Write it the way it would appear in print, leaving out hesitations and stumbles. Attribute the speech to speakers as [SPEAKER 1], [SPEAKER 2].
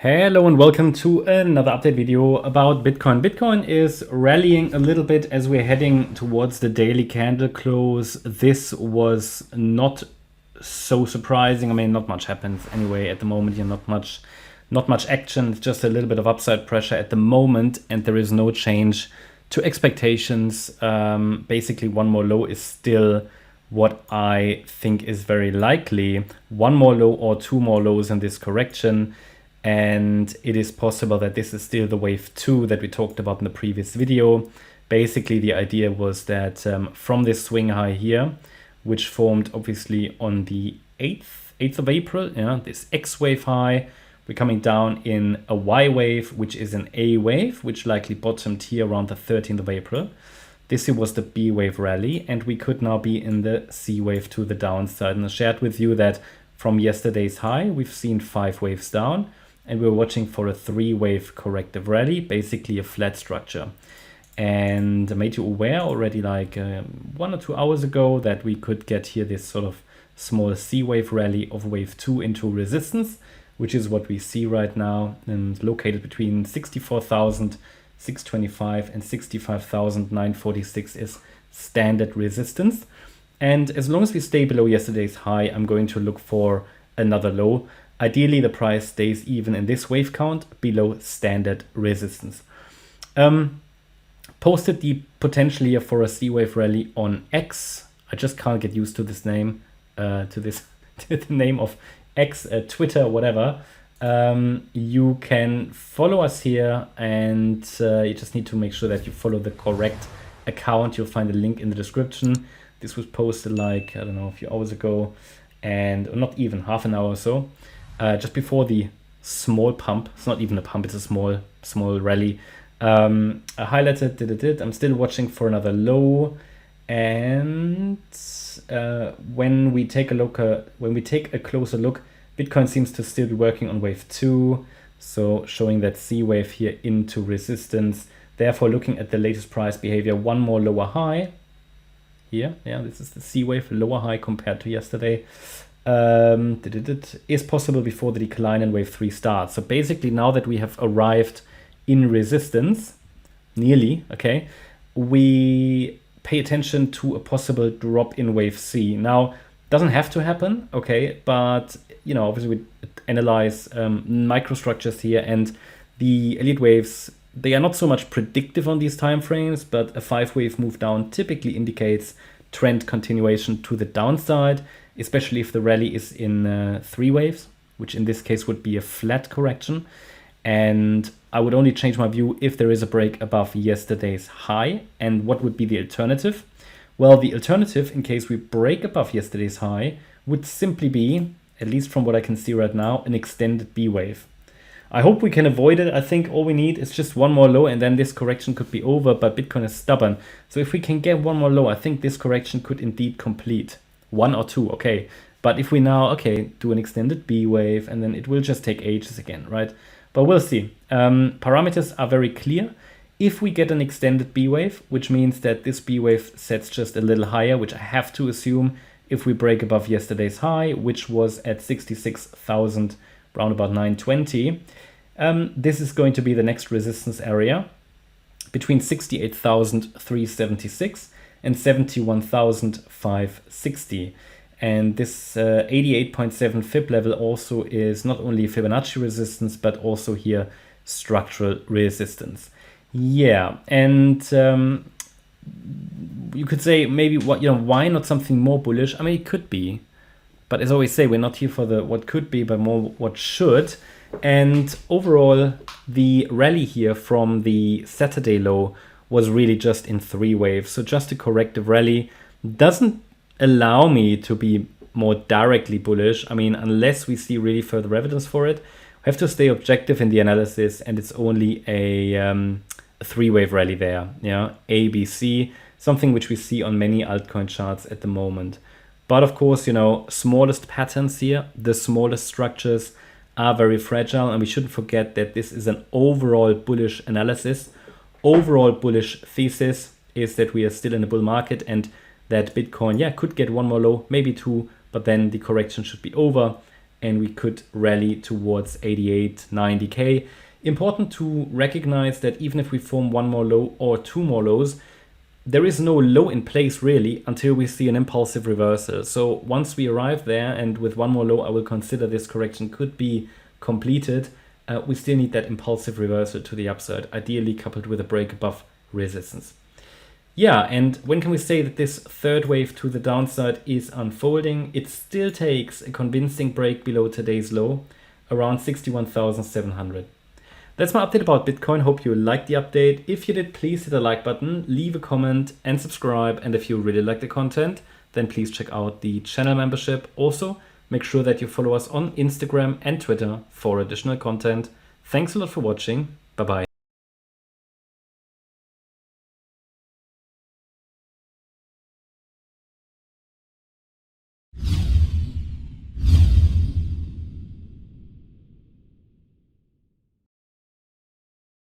[SPEAKER 1] Hello and welcome to another update video about Bitcoin. Bitcoin is rallying a little bit as we're heading towards the daily candle close. This was not so surprising. I mean, not much happens anyway at the moment. Not much action. It's just a little bit of upside pressure at the moment, and there is no change to expectations. Basically, one more low is still what I think is very likely. One more low or two more lows in this correction. And it is possible that this is still the wave 2 that we talked about in the previous video. Basically, the idea was that from this swing high here, which formed obviously on the 8th of April, this X wave high, we're coming down in a Y wave, which is an A wave, which likely bottomed here around the 13th of April. This here was the B wave rally, and we could now be in the C wave to the downside. And I shared with you that from yesterday's high, we've seen 5 waves down. And we're watching for a 3-wave corrective rally, basically a flat structure. And I made you aware already like 1 or 2 hours ago that we could get here this sort of small C-wave rally of wave 2 into resistance, which is what we see right now, and located between 64,625 and 65,946 is standard resistance. And as long as we stay below yesterday's high, I'm going to look for another low. Ideally, the price stays even in this wave count below standard resistance. Posted the potential here for a C-wave rally on X. I just can't get used to this name, to the name of X, Twitter, whatever. You can follow us here, and you just need to make sure that you follow the correct account. You'll find a link in the description. This was posted like, I don't know, a few hours ago, and not even half an hour or so. Just before the small pump. It's not even a pump, it's a small rally. I highlighted, did. I'm still watching for another low. And when we take a closer look, Bitcoin seems to still be working on wave 2. So showing that C wave here into resistance. Therefore, looking at the latest price behavior, one more lower high here. Yeah, this is the C wave, lower high compared to yesterday. Is possible before the decline in wave 3 starts. So basically, now that we have arrived in resistance, nearly, okay, we pay attention to a possible drop in wave C. Now, doesn't have to happen, okay, but obviously we analyze microstructures here, and the Elliott waves, they are not so much predictive on these time frames, but a 5-wave move down typically indicates trend continuation to the downside, especially if the rally is in 3 waves, which in this case would be a flat correction. And I would only change my view if there is a break above yesterday's high. And what would be the alternative? Well, the alternative, in case we break above yesterday's high, would simply be, at least from what I can see right now, an extended B wave. I hope we can avoid it. I think all we need is just one more low, and then this correction could be over, but Bitcoin is stubborn. So if we can get one more low, I think this correction could indeed complete. 1 or 2, okay. But if we now, do an extended B wave, and then it will just take ages again, right? But we'll see. Parameters are very clear. If we get an extended B wave, which means that this B wave sets just a little higher, which I have to assume if we break above yesterday's high, which was at 66,000, around about 920. This is going to be the next resistance area between 68,376 and 71,560. And this 88.7 Fib level also is not only Fibonacci resistance, but also here structural resistance. Yeah, and you could say maybe why not something more bullish? I mean, it could be, but as I always say, we're not here for the what could be, but more what should. And overall, the rally here from the Saturday low was really just in 3 waves. So just a corrective rally doesn't allow me to be more directly bullish. I mean, unless we see really further evidence for it, we have to stay objective in the analysis, and it's only a 3-wave rally there. Yeah, A, B, C, something which we see on many altcoin charts at the moment. But of course, smallest patterns here, the smallest structures are very fragile, and we shouldn't forget that this is an overall bullish analysis. Overall bullish thesis is that we are still in a bull market, and that Bitcoin, could get one more low, maybe 2, but then the correction should be over, and we could rally towards 88, 90K. Important to recognize that even if we form one more low or two more lows, there is no low in place really until we see an impulsive reversal. So once we arrive there, and with one more low, I will consider this correction could be completed. We still need that impulsive reversal to the upside, ideally coupled with a break above resistance. Yeah, and when can we say that this third wave to the downside is unfolding? It still takes a convincing break below today's low, around 61,700. That's my update about Bitcoin. Hope you liked the update. If you did, please hit the like button, leave a comment and subscribe. And if you really like the content, then please check out the channel membership. Also, make sure that you follow us on Instagram and Twitter for additional content. Thanks a lot for watching. Bye-bye.